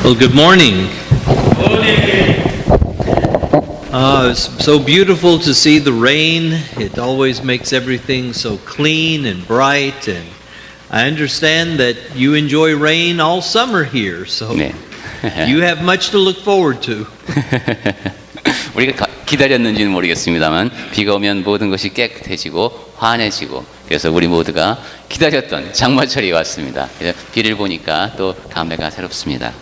Well, good morning. It's so beautiful to see the rain. It always makes everything so clean and bright. And I understand that you enjoy rain all summer here, so 네. you have much to look forward to. 우리가 기다렸는지는 모르겠습니다만 비가 오면 모든 것이 깨끗해지고 환해지고 그래서 우리 모두가 기다렸던 장마철이 왔습니다. 그래서 비를 보니까 또 감회가 새롭습니다.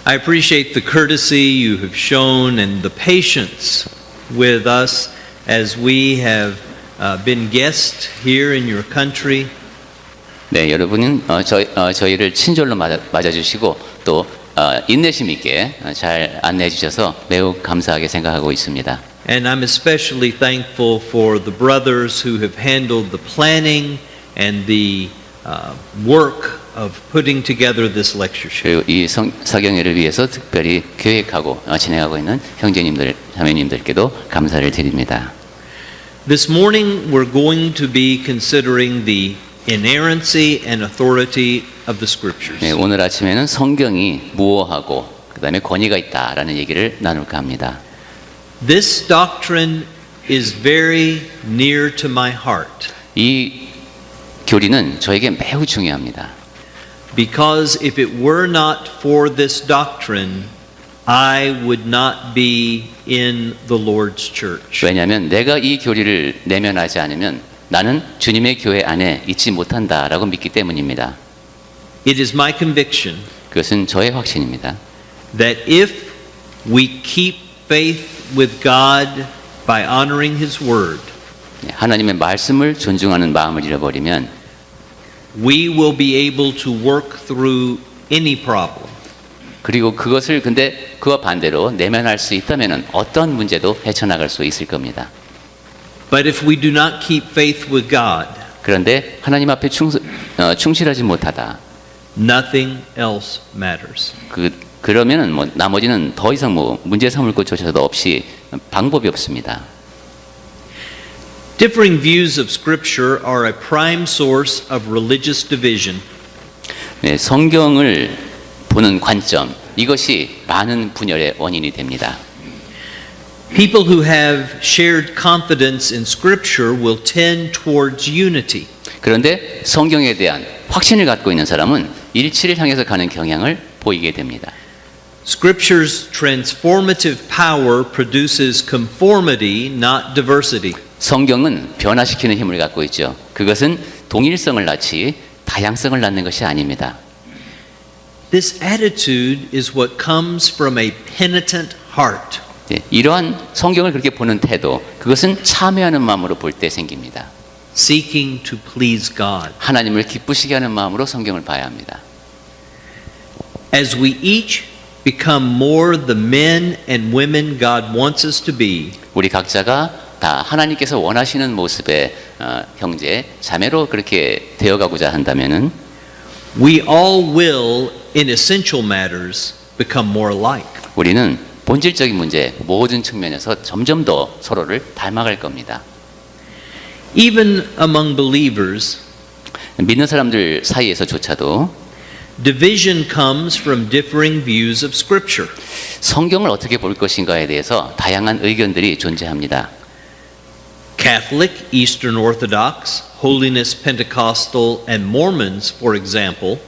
I appreciate the courtesy you have shown and the patience with us as we have been guests here in your country. 네, 여러분은 저희를 친절로 맞아주시고 또 인내심 있게 잘 안내해 주셔서 매우 감사하게 생각하고 있습니다. And I'm especially thankful for the brothers who have handled the planning and the work of putting together this lectureship. 그리고 이 사경회를 위해서 특별히 계획하고 진행하고 있는 형제님들, 자매님들께도 감사를 드립니다. This morning we're going to be considering the inerrancy and authority of the scriptures. 네, 오늘 아침에는 성경이 무엇하고 그다음에 권위가 있다라는 얘기를 나눌까 합니다. This doctrine is very near to my heart. 이 교리는 저에게 매우 중요합니다. Because if it were not for this doctrine, I would not be in the Lord's church. 왜냐하면 내가 이 교리를 내면하지 않으면 나는 주님의 교회 안에 있지 못한다라고 믿기 때문입니다. It is my conviction 그것은 저의 확신입니다. that if we keep faith with God by honoring His word, 하나님의 말씀을 존중하는 마음을 잃어버리면 we will be able to work through any problem. 그리고 그것을 근데 그와 반대로 내면할 수 있다면 어떤 문제도 헤쳐나갈 수 있을 겁니다. But if we do not keep faith with God, 그런데 하나님 앞에 충실하지 못하다. nothing else matters. 그러면은 나머지는 더 이상 문제 삼을 것조차도 없이 방법이 없습니다. Differing views of Scripture are a prime source of religious division. 네, 성경을 보는 관점 이것이 많은 분열의 원인이 됩니다. People who have shared confidence in Scripture will tend towards unity. 그런데 성경에 대한 확신을 갖고 있는 사람은 일치를 향해서 가는 경향을 보이게 됩니다. Scripture's transformative power produces conformity, not diversity. 성경은 변화시키는 힘을 갖고 있죠. 그것은 동일성을 낳지 다양성을 낳는 것이 아닙니다. This attitude is what comes from a penitent heart. 예, 이러한 성경을 그렇게 보는 태도, 그것은 참회하는 마음으로 볼 때 생깁니다. Seeking to please God. 하나님을 기쁘시게 하는 마음으로 성경을 봐야 합니다. As we each become more the men and women God wants us to be, 우리 각자가 다 하나님께서 원하시는 모습의 형제, 자매로 그렇게 되어가고자 한다면은 we all will, in essential matters, become more alike. 우리는 본질적인 문제, 모든 측면에서 점점 더 서로를 닮아갈 겁니다. Even among believers, 믿는 사람들 사이에서조차도 division comes from differing views of Scripture. 성경을 어떻게 볼 것인가에 대해서 다양한 의견들이 존재합니다. Catholic, Eastern Orthodox, Holiness Pentecostal, and Mormons, for example,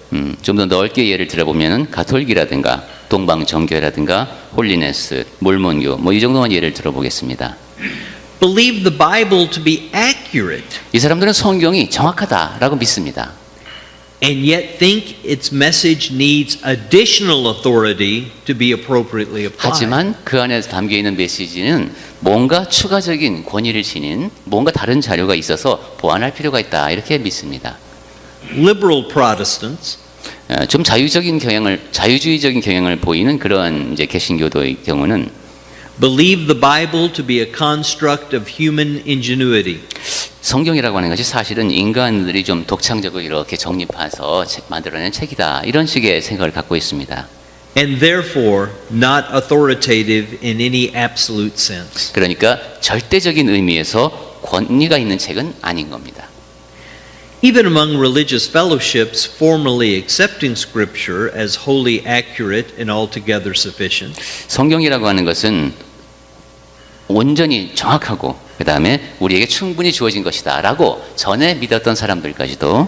좀 더 넓게 예를 들어보면은 가톨릭이라든가 동방정교회라든가 홀리네스, 몰몬교 이 정도만 예를 들어보겠습니다. believe the Bible to be accurate, 이 사람들은 성경이 정확하다라고 믿습니다. and yet think its message needs additional authority to be appropriately applied. 하지만 그 안에 담겨 있는 메시지는 뭔가 추가적인 권위를 지닌 뭔가 다른 자료가 있어서 보완할 필요가 있다 이렇게 믿습니다. Liberal Protestants 좀 자유주의적인 경향을 보이는 그러한 이제 개신교도의 경우는 believe the Bible to be a construct of human ingenuity. 성경이라고 하는 것이 사실은 인간들이 좀 독창적으로 이렇게 정립해서 만들어낸 책이다 이런 식의 생각을 갖고 있습니다. And therefore not authoritative in any absolute sense. 그러니까 절대적인 의미에서 권위가 있는 책은 아닌 겁니다. Even among religious fellowships formally accepting Scripture as wholly accurate and altogether sufficient, 성경이라고 하는 것은 온전히 정확하고 그 다음에 우리에게 충분히 주어진 것이다라고 전에 믿었던 사람들까지도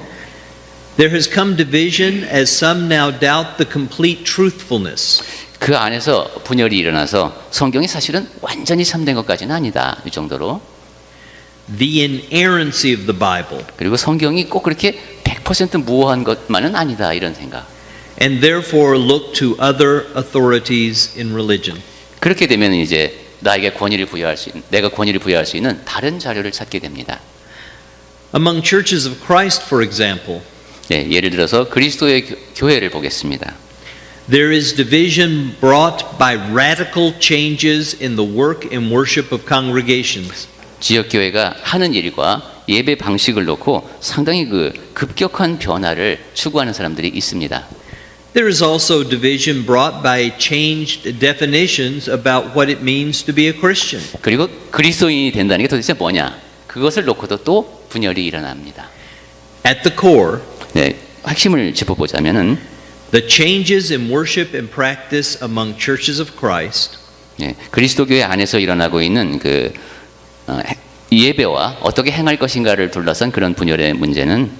there has come division as some now doubt the complete truthfulness. 그 안에서 분열이 일어나서 성경이 사실은 완전히 참된 것까지는 아니다 이 정도로 The inerrancy of the Bible, 그리고 성경이 꼭 그렇게 100% 무효한 것만은 아니다 이런 생각. and therefore look to other authorities in religion. 그렇게 되면 이제 나에게 권위를 부여할 수 있는, 내가 권위를 부여할 수 있는 다른 자료를 찾게 됩니다. Among churches of Christ, for example, 네, 예를 들어서 그리스도의 교회를 보겠습니다. there is division brought by radical changes in the work and worship of congregations. 지역 교회가 하는 일과 예배 방식을 놓고 상당히 그 급격한 변화를 추구하는 사람들이 있습니다. There is also division brought by changed definitions about what it means to be a Christian. 그리고 그리스도인이 된다는 게 도대체 뭐냐? 그것을 놓고도 또 분열이 일어납니다. At the core, 네, 핵심을 짚어보자면은 the changes in worship and practice among churches of Christ 네, 그리스도 교회 안에서 일어나고 있는 그 예배와 어떻게 행할 것인가를 둘러싼 그런 분열의 문제는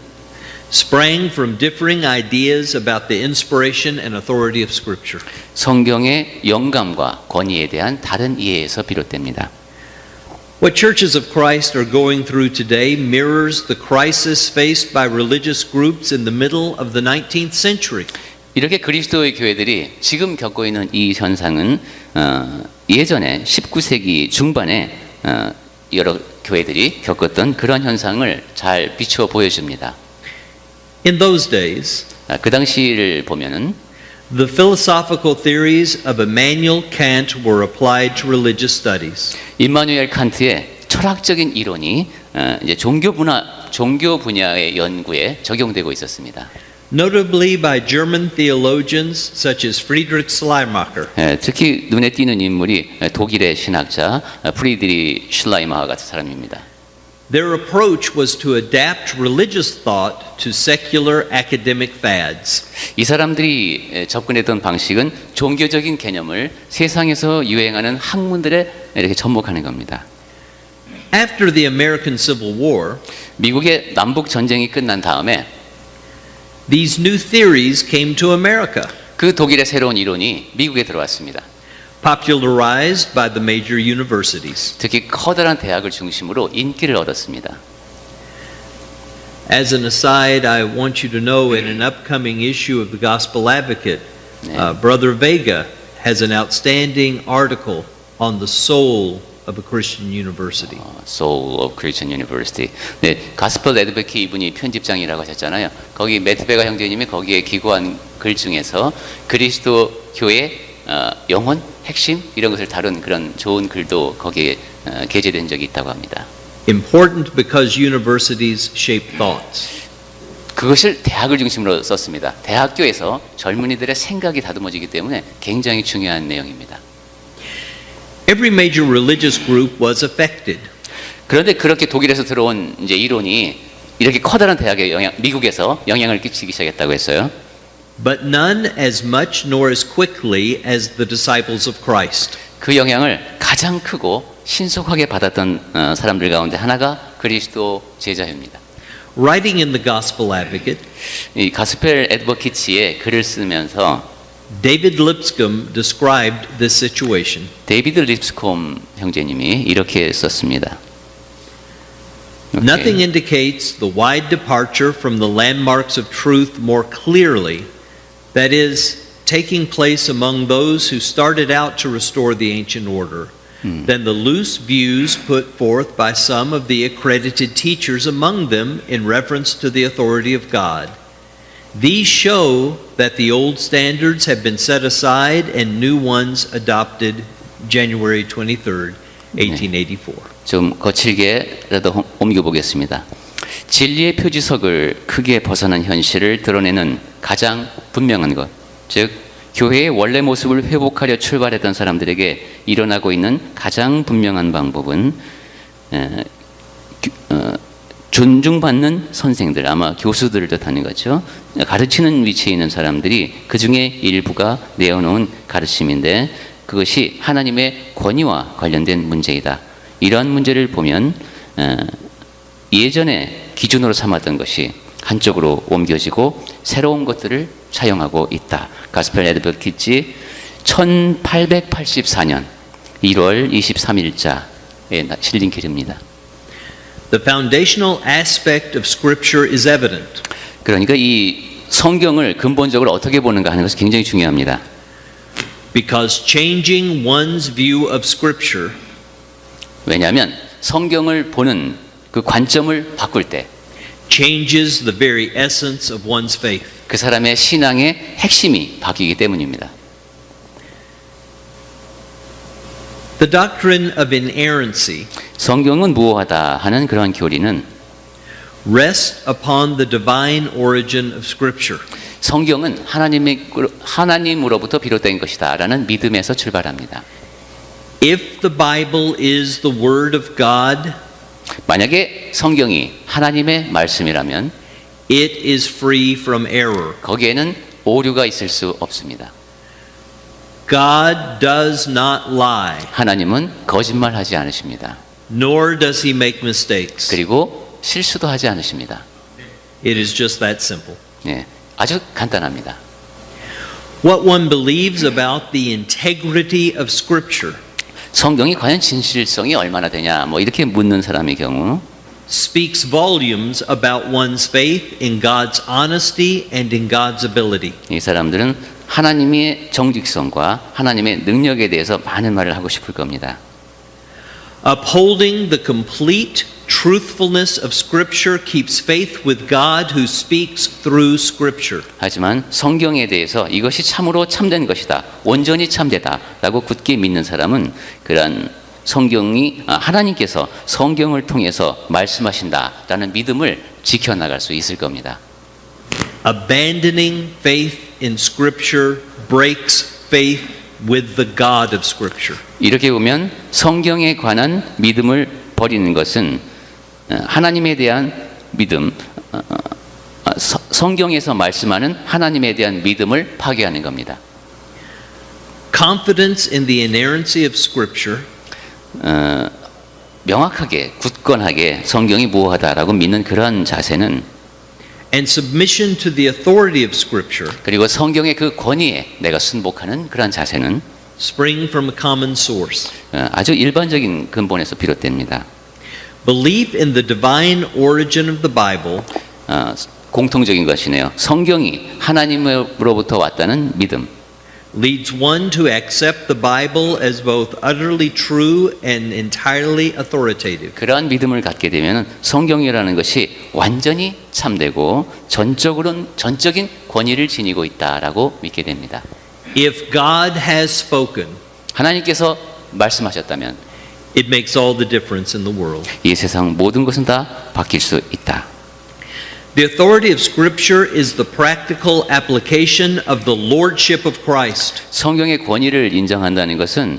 sprang from differing ideas about the inspiration and authority of Scripture. 성경의 영감과 권위에 대한 다른 이해에서 비롯됩니다. What churches of Christ are going through today mirrors the crisis faced by religious groups in the middle of the 19th century. 이렇게 그리스도의 교회들이 지금 겪고 있는 이 현상은 예전에 19세기 중반에 여러 교회들이 겪었던 그런 현상을 잘 비추어 보여줍니다. In those days, 그 당시를 보면은 the philosophical theories of Immanuel Kant were applied to religious studies. 임마누엘 칸트의 철학적인 이론이 이제 종교 분야의 연구에 적용되고 있었습니다. Notably by German theologians such as Friedrich Schleiermacher. 특히 눈에 띄는 인물이 독일의 신학자 프리드리 슐라이마하 같은 사람입니다. Their approach was to adapt religious thought to secular academic fads. 이 사람들이 접근했던 방식은 종교적인 개념을 세상에서 유행하는 학문들에 이렇게 접목하는 겁니다. After the American Civil War, 미국의 남북 전쟁이 끝난 다음에 these new theories came to America, 그 독일의 새로운 이론이 미국에 들어왔습니다. popularized by the major universities. 특히 커다란 대학을 중심으로 인기를 얻었습니다. As an aside, I want you to know in an upcoming issue of the Gospel Advocate, Brother Vega has an outstanding article on the soul of a Christian university. Soul of Christian University. 네, 가스펠 애드베키 이분이 편집장이라고 하셨잖아요. 거기 매트베가 형제님이 거기에 기고한 글 중에서 그리스도 교회 영혼, 핵심 이런 것을 다룬 그런 좋은 글도 거기에 게재된 적이 있다고 합니다. Important because universities shape thoughts. 그것을 대학을 중심으로 썼습니다. 대학교에서 젊은이들의 생각이 다듬어지기 때문에 굉장히 중요한 내용입니다. Every major religious group was affected. 그런데 그렇게 독일에서 들어온 이제 이론이 이렇게 커다란 대학에 미국에서 영향을 끼치기 시작했다고 했어요. But none as much nor as quickly as the disciples of Christ. 그 영향을 가장 크고 신속하게 받았던 사람들 가운데 하나가 그리스도 제자입니다. Writing in the Gospel Advocate, 이 가스펠 애드버키츠의 글을 쓰면서 David Lipscomb described this situation. 데이비드 립스콤 형제님이 이렇게 썼습니다. Nothing indicates the wide departure from the landmarks of truth more clearly, that is, taking place among those who started out to restore the ancient order, than the loose views put forth by some of the accredited teachers among them in reference to the authority of God. These show that the old standards have been set aside and new ones adopted January 23rd, 1884. 좀 거칠게라도 옮겨보겠습니다. 진리의 표지석을 크게 벗어난 현실을 드러내는 가장 분명한 것, 즉 교회의 원래 모습을 회복하려 출발했던 사람들에게 일어나고 있는 가장 분명한 방법은 존중받는 선생들, 아마 교수들을 뜻하는 거죠. 가르치는 위치에 있는 사람들이 그 중에 일부가 내어놓은 가르침인데 그것이 하나님의 권위와 관련된 문제이다. 이러한 문제를 보면 예전에 기준으로 삼았던 것이 한쪽으로 옮겨지고 새로운 것들을 차용하고 있다. 가스펠 애드버키지 1884년 1월 23일자에 실린 글입니다. The foundational aspect of Scripture is evident. 그러니까 이 성경을 근본적으로 어떻게 보는가 하는 것이 굉장히 중요합니다. Because changing one's view of Scripture 왜냐하면 성경을 보는 그 관점을 바꿀 때 changes the very essence of one's faith. 그 사람의 신앙의 핵심이 바뀌기 때문입니다. The doctrine of inerrancy 성경은 무오하다 하는 그러한 교리는 rests upon the divine origin of Scripture. 성경은 하나님으로부터 비롯된 것이다라는 믿음에서 출발합니다. If the Bible is the Word of God, 만약에 성경이 하나님의 말씀이라면 it is free from error. 거기에는 오류가 있을 수 없습니다. God does not lie, 하나님은 거짓말하지 않으십니다. nor does he make mistakes. 그리고 실수도 하지 않으십니다. It is just that simple. 예, 아주 간단합니다. What one believes about the integrity of Scripture 성경이 과연 진실성이 얼마나 되냐 뭐 이렇게 묻는 사람의 경우 speaks volumes about one's faith in God's honesty and in God's ability. 이 사람들은 하나님의 정직성과 하나님의 능력에 대해서 많은 말을 하고 싶을 겁니다. Upholding the complete truthfulness of Scripture keeps faith with God who speaks through Scripture. 하지만 성경에 대해서 이것이 참으로 참된 것이다, 온전히 참되다라고 굳게 믿는 사람은 그러한 성경이 하나님께서 성경을 통해서 말씀하신다라는 믿음을 지켜나갈 수 있을 겁니다. Abandoning faith in Scripture breaks faith with the God of Scripture. 이렇게 보면 성경에 관한 믿음을 버리는 것은 하나님에 대한 믿음, 성경에서 말씀하는 하나님에 대한 믿음을 파괴하는 겁니다. Confidence in the inerrancy of Scripture 명확하게 굳건하게 성경이 무오하다라고 믿는 그러한 자세는 and submission to the authority of Scripture 그리고 성경의 그 권위에 내가 순복하는 그러한 자세는 spring from a common source. 아주 일반적인 근본에서 비롯됩니다. Belief in the divine origin of the Bible 공통적인 것이네요. 성경이 하나님으로부터 왔다는 믿음. leads one to accept the Bible as both utterly true and entirely authoritative. 그러한 믿음을 갖게 되면 성경이라는 것이 완전히 참되고 전적인 권위를 지니고 있다라고 믿게 됩니다. If God has spoken, 하나님께서 말씀하셨다면 it makes all the difference in the world. 이 세상 모든 것은 다 바뀔 수 있다. The authority of Scripture is the practical application of the lordship of Christ. 성경의 권위를 인정한다는 것은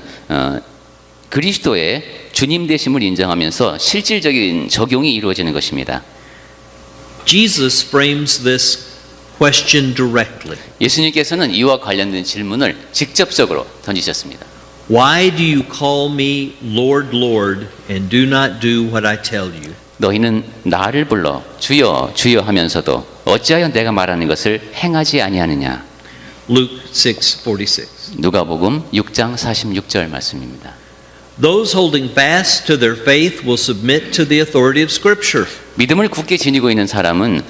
그리스도의 주님 되심을 인정하면서 실질적인 적용이 이루어지는 것입니다. Jesus frames this question directly. 예수님께서는 이와 관련된 질문을 직접적으로 던지셨습니다. Why do you call me Lord, Lord, and do not do what I tell you? 너희는 나를 불러 주여 주여 하면서도 어찌하여 내가 말하는 것을 행하지 아니하느냐. Luke 6:46. 누가복음 6장 46절 말씀입니다. Those holding fast to their faith will submit to the authority of Scripture. 믿음을 굳게 지니고 있는 사람은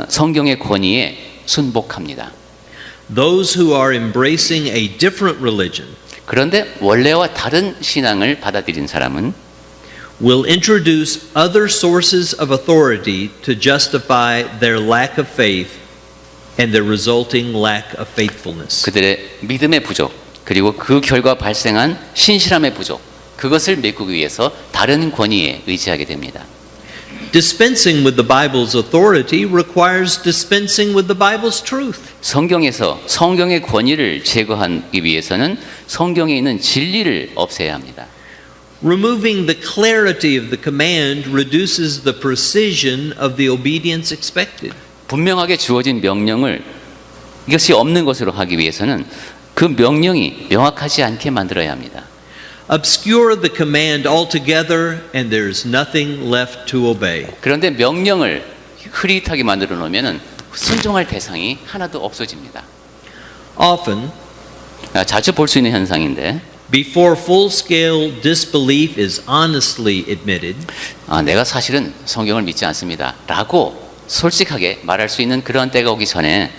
성경의 권위에 순복합니다. Those who are embracing a different religion 그런데 원래와 다른 신앙을 받아들인 사람은 will introduce other sources of authority to justify their lack of faith and their resulting lack of faithfulness. 그들의 믿음의 부족 그리고 그 결과 발생한 신실함의 부족 그것을 메꾸기 위해서 다른 권위에 의지하게 됩니다. Dispensing with the Bible's authority requires dispensing with the Bible's truth. 성경에서 성경의 권위를 제거하기 위해서는 성경에 있는 진리를 없애야 합니다. Removing the clarity of the command reduces the precision of the obedience expected. 분명하게 주어진 명령을 이것이 없는 것으로 하기 위해서는 그 명령이 명확하지 않게 만들어야 합니다. Obscure the command altogether and there's nothing left to obey. 그런데 명령을 흐릿하게 만들어 놓으면 순종할 대상이 하나도 없어집니다. Often, 자주 볼 수 있는 현상인데 before full-scale disbelief is honestly admitted, 내가 사실은 성경을 믿지 않습니다 라고 솔직하게 말할 수 있는 그런 때가 오기 전에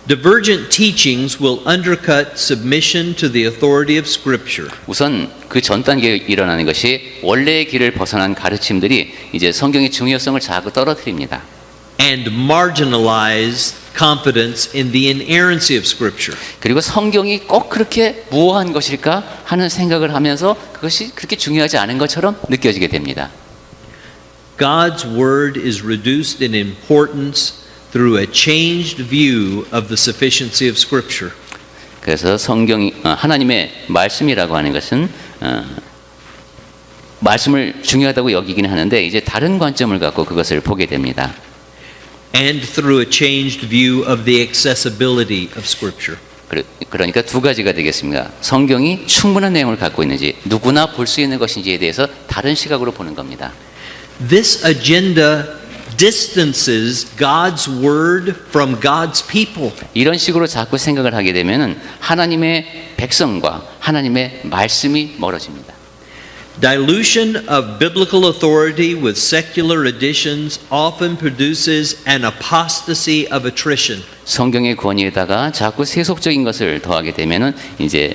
divergent teachings will undercut submission to the authority of Scripture. 우선 그 전 단계에 일어나는 것이 원래의 길을 벗어난 가르침들이 이제 성경의 중요성을 자꾸 떨어뜨립니다. And marginalize confidence in the inerrancy of Scripture. 그리고 성경이 꼭 그렇게 무오한 것일까 하는 생각을 하면서 그것이 그렇게 중요하지 않은 것처럼 느껴지게 됩니다. God's Word is reduced in importance through a changed view of the sufficiency of Scripture. 그래서 성경이 하나님의 말씀이라고 하는 것은 말씀을 중요하다고 여기긴 하는데 이제 다른 관점을 갖고 그것을 보게 됩니다. And through a changed view of the accessibility of Scripture. 그러니까 두 가지가 되겠습니다. 성경이 충분한 내용을 갖고 있는지 누구나 볼 수 있는 것인지에 대해서 다른 시각으로 보는 겁니다. This agenda distances God's Word from God's people. 이런 식으로 자꾸 생각을 하게 되면 하나님의 백성과 하나님의 말씀이 멀어집니다. Dilution of biblical authority with secular additions often produces an apostasy of attrition. 성경의 권위에다가 자꾸 세속적인 것을 더하게 되면은 이제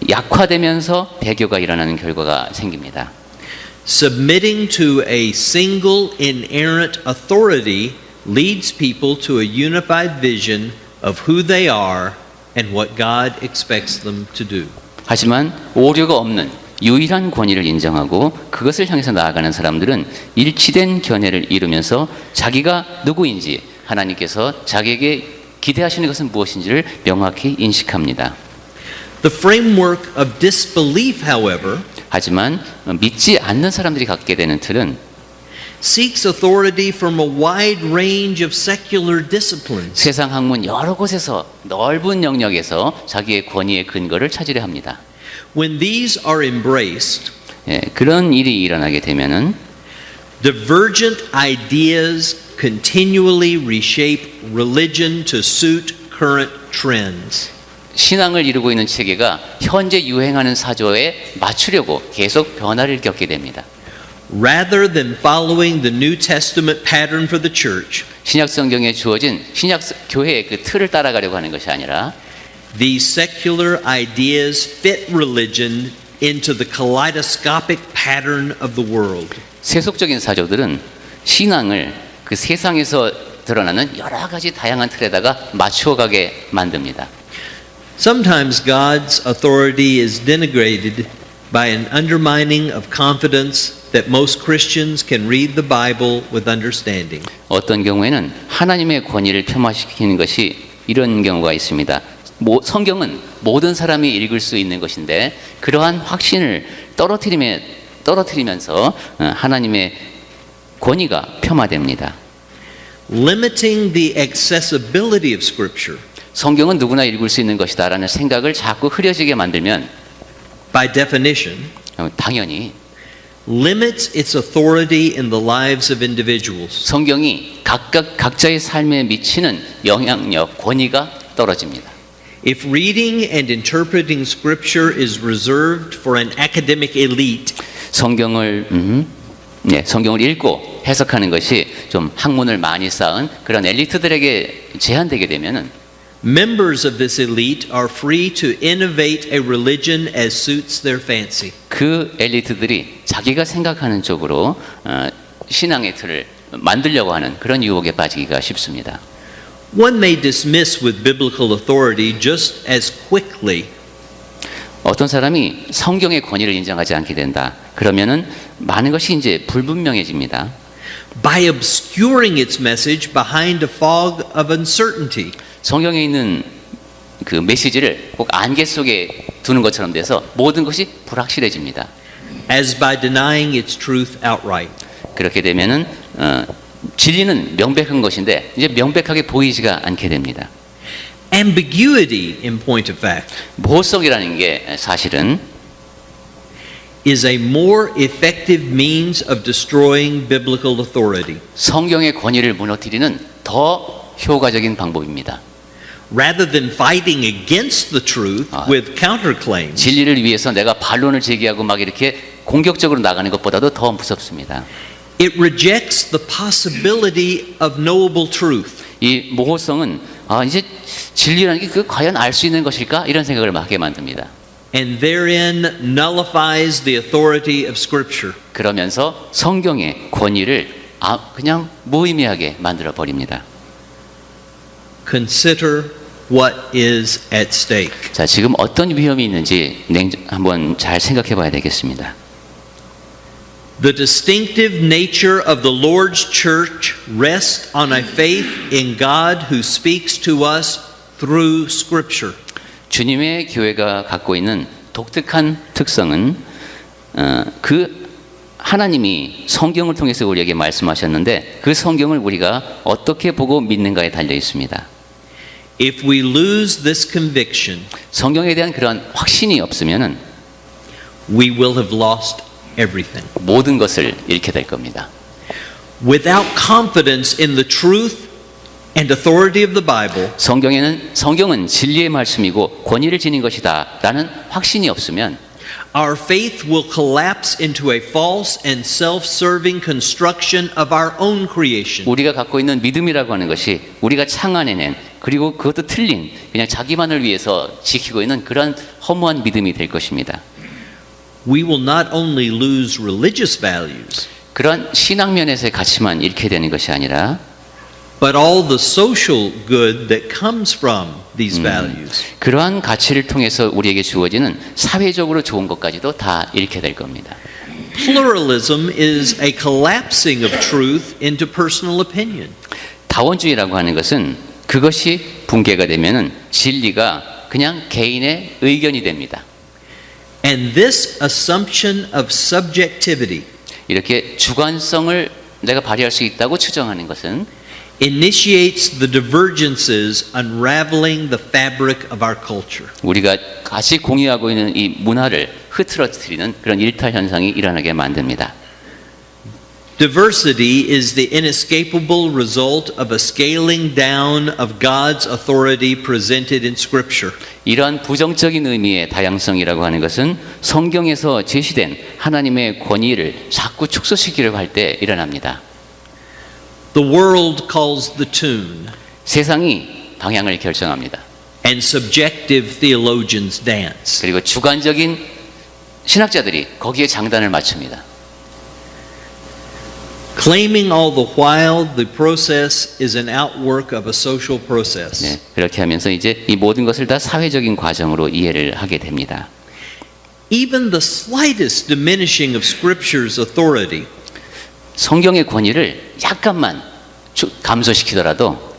약화되면서 배교가 일어나는 결과가 생깁니다. Submitting to a single inerrant authority leads people to a unified vision of who they are and what God expects them to do. 하지만 오류가 없는 유일한 권위를 인정하고 그것을 향해서 나아가는 사람들은 일치된 견해를 이루면서 자기가 누구인지 하나님께서 자기에게 기대하시는 것은 무엇인지를 명확히 인식합니다. The framework of disbelief, however, 하지만 믿지 않는 사람들이 갖게 되는 틀은 seeks authority from a wide range of secular disciplines. 세상 학문 여러 곳에서 넓은 영역에서 자기의 권위의 근거를 찾으려 합니다. When these are embraced, 그런 일이 일어나게 되면은 divergent ideas continually reshape religion to suit current trends. 신앙을 이루고 있는 체계가 현재 유행하는 사조에 맞추려고 계속 변화를 겪게 됩니다. Rather than following the New Testament pattern for the church, 신약 성경에 주어진 신약 교회의 그 틀을 따라가려고 하는 것이 아니라 these secular ideas fit religion into the kaleidoscopic pattern of the world. 세속적인 사조들은 신앙을 그 세상에서 드러나는 여러 가지 다양한 틀에다가 맞추어가게 만듭니다. Sometimes God's authority is denigrated by an undermining of confidence that most Christians can read the Bible with understanding. 어떤 경우에는 하나님의 권위를 폄하시키는 것이 이런 경우가 있습니다. 성경은 모든 사람이 읽을 수 있는 것인데 그러한 확신을 떨어뜨리면서 하나님의 권위가 폄하됩니다. Limiting the accessibility of Scripture, 성경은 누구나 읽을 수 있는 것이다라는 생각을 자꾸 흐려지게 만들면 by definition, 당연히 limits its authority in the lives of individuals. 성경이 각자의 삶에 미치는 영향력, 권위가 떨어집니다. If reading and interpreting Scripture is reserved for an academic elite, 성경을 읽고 해석하는 것이 좀 학문을 많이 쌓은 그런 엘리트들에게 제한되게 되면은 members of this elite are free to innovate a religion as suits their fancy. 그 엘리트들이 자기가 생각하는 쪽으로 신앙의 틀을 만들려고 하는 그런 유혹에 빠지기가 쉽습니다. One may dismiss with biblical authority just as quickly 어떤 사람이 성경의 권위를 인정하지 않게 된다. 그러면은 많은 것이 이제 불분명해집니다. by obscuring its message behind a fog of uncertainty. 성경에 있는 그 메시지를 꼭 안개 속에 두는 것처럼 돼서 모든 것이 불확실해집니다. as by denying its truth outright. 그렇게 되면은 진리는 명백한 것인데 이제 명백하게 보이지가 않게 됩니다. Ambiguity, in point of fact, 모호성이라는 게 사실은 is a more effective means of destroying biblical authority. 성경의 권위를 무너뜨리는 더 효과적인 방법입니다. Rather than fighting against the truth with counterclaims, 진리를 위해서 내가 반론을 제기하고 막 이렇게 공격적으로 나가는 것보다도 더 무섭습니다. it rejects the possibility of knowable truth. 이 모호성은 이제 진리라는 게 그 과연 알 수 있는 것일까 이런 생각을 하게 만듭니다. And therein nullifies the authority of Scripture. 그러면서 성경의 권위를 그냥 무의미하게 만들어 버립니다. Consider what is at stake. 자, 지금 어떤 위험이 있는지 한번 잘 생각해 봐야 되겠습니다. The distinctive nature of the Lord's church rests on a faith in God who speaks to us through Scripture. 주님의 교회가 갖고 있는 독특한 특성은 그 하나님이 성경을 통해서 우리에게 말씀하셨는데 그 성경을 우리가 어떻게 보고 믿는가에 달려 있습니다. If we lose this conviction, 성경에 대한 그런 확신이 없으면은 we will have lost everything. 모든 것을 잃게 될 겁니다. Without confidence in the truth and authority of the Bible, 성경은 진리의 말씀이고 권위를 지닌 것이다라는 확신이 없으면 our faith will collapse into a false and self-serving construction of our own creation. 우리가 갖고 있는 믿음이라고 하는 것이 우리가 창안해낸 그리고 그것도 틀린 그냥 자기만을 위해서 지키고 있는 그런 허무한 믿음이 될 것입니다. We will not only lose religious values, 그런 신앙면에서의 가치만 잃게 되는 것이 아니라 but all the social good that comes from these values. 그러한 가치를 통해서 우리에게 주어지는 사회적으로 좋은 것까지도 다 잃게 될 겁니다. Pluralism is a collapsing of truth into personal opinion. 다원주의라고 하는 것은 그것이 붕괴가 되면은 진리가 그냥 개인의 의견이 됩니다. And this assumption of subjectivity 이렇게 주관성을 내가 발휘할 수 있다고 추정하는 것은 initiates the divergences unraveling the fabric of our culture. 우리가 같이 공유하고 있는 이 문화를 흐트러뜨리는 그런 일탈 현상이 일어나게 만듭니다. Diversity is the inescapable result of a scaling down of God's authority presented in Scripture. 이러한 부정적인 의미의 다양성이라고 하는 것은 성경에서 제시된 하나님의 권위를 자꾸 축소시키려고 할 때 일어납니다. The world calls the tune, 세상이 방향을 결정합니다. and subjective theologians dance. 그리고 주관적인 신학자들이 거기에 장단을 맞춥니다. Claiming all the while the process is an outwork of a social process. 네, 그렇게 하면서 이제 이 모든 것을 다 사회적인 과정으로 이해를 하게 됩니다. Even the slightest diminishing of Scripture's authority 성경의 권위를 약간만 감소시키더라도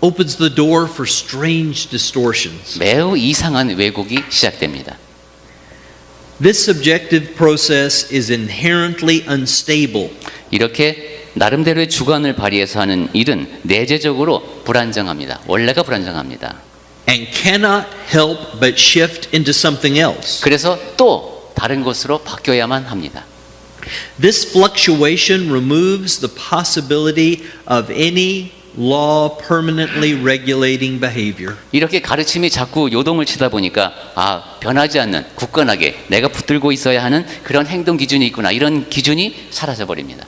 opens the door for strange distortions. 매우 이상한 왜곡이 시작됩니다. This subjective process is inherently unstable. 이렇게 나름대로의 주관을 발휘해서 하는 일은 내재적으로 불안정합니다. 원래가 불안정합니다. And cannot help but shift into something else. 그래서 또 다른 것으로 바뀌어야만 합니다. This fluctuation removes the possibility of any law permanently regulating behavior. 이렇게 가르침이 자꾸 요동을 치다 보니까 변하지 않는 굳건하게 내가 붙들고 있어야 하는 그런 행동 기준이 있구나 이런 기준이 사라져 버립니다.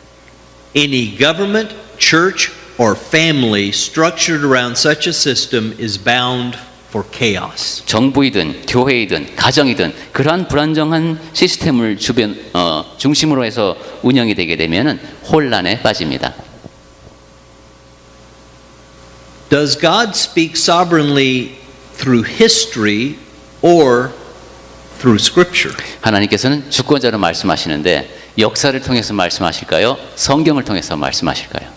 Any government, church, or family structured around such a system is bound for chaos. 정부이든 교회이든 가정이든 그러한 불안정한 시스템을 중심으로 해서 운영이 되게 되면은 혼란에 빠집니다. Does God speak sovereignly through history or through Scripture? 하나님께서는 주권자로 말씀하시는데 역사를 통해서 말씀하실까요? 성경을 통해서 말씀하실까요?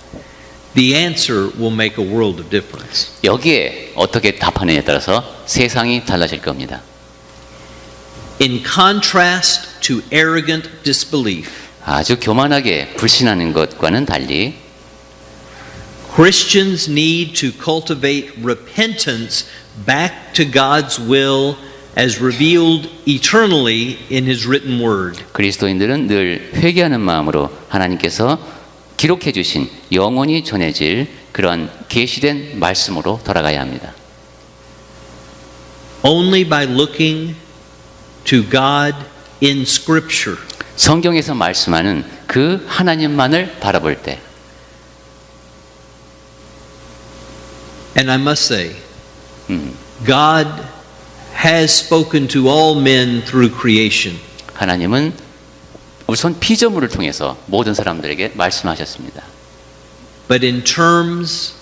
The answer will make a world of difference. 여기에 어떻게 답하느냐에 따라서 세상이 달라질 겁니다. In contrast to arrogant disbelief, 아주 교만하게 불신하는 것과는 달리 Christians need to cultivate repentance back to God's will as revealed eternally in His written word. 그리스도인들은 늘 회개하는 마음으로 하나님께서 기록해 주신 영원히 전해질 그런 계시된 말씀으로 돌아가야 합니다. Only by looking to God in Scripture 성경에서 말씀하는 그 하나님만을 바라볼 때 And I must say, God has spoken to all men through creation. 하나님은 우선 피조물을 통해서 모든 사람들에게 말씀하셨습니다. But in terms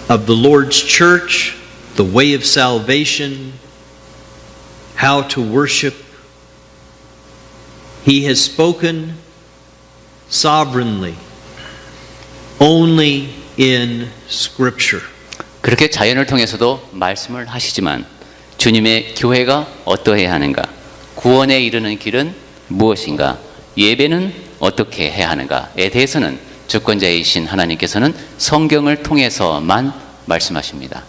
of the Lord's church, the way of salvation, how to worship, He has spoken sovereignly only in Scripture. 그렇게 자연을 통해서도 말씀을 하시지만 주님의 교회가 어떠해야 하는가, 구원에 이르는 길은 무엇인가, 예배는 어떻게 해야 하는가에 대해서는 주권자이신 하나님께서는 성경을 통해서만 말씀하십니다.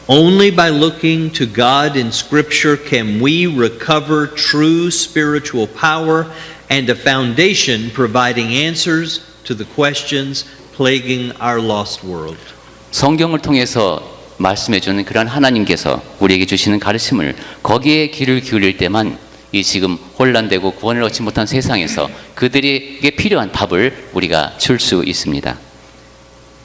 Only by looking to God in Scripture can we recover true spiritual power and a foundation providing answers to the questions plaguing our lost world. 성경을 통해서 말씀해 주는 그런 하나님께서 우리에게 주시는 가르침을 거기에 귀를 기울일 때만 이 지금 혼란되고 구원을 얻지 못한 세상에서 그들에게 필요한 답을 우리가 줄 수 있습니다.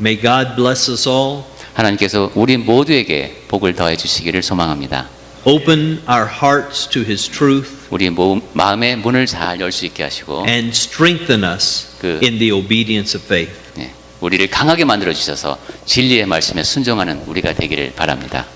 May God bless us all. 하나님께서 우리 모두에게 복을 더해 주시기를 소망합니다. Open our hearts to His truth 우리 마음의 문을 잘 열 수 있게 하시고 and strengthen us in the obedience of faith. 우리를 강하게 만들어 주셔서 진리의 말씀에 순종하는 우리가 되기를 바랍니다.